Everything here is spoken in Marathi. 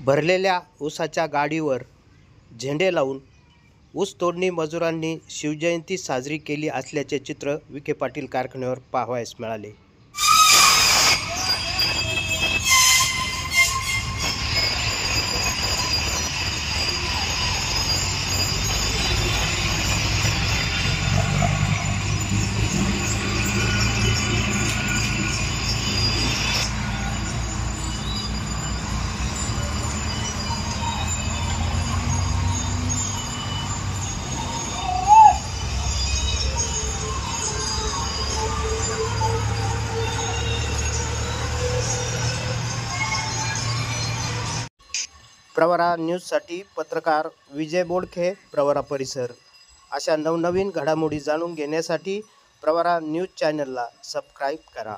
भरलेल्या ऊसाच्या गाडीवर झेंडे लावून ऊस तोडणी मजुरांनी शिवजयंती साजरी केली असल्याचे चित्र विखे पाटील कारखान्यावर पाहावयास मिळाले। प्रवरा न्यूजसाठी पत्रकार विजय बोडखे, प्रवरा परिसर। अशा नवनवीन घडामोडी जाणून घेण्यासाठी प्रवरा न्यूज चॅनलला सबस्क्राईब करा।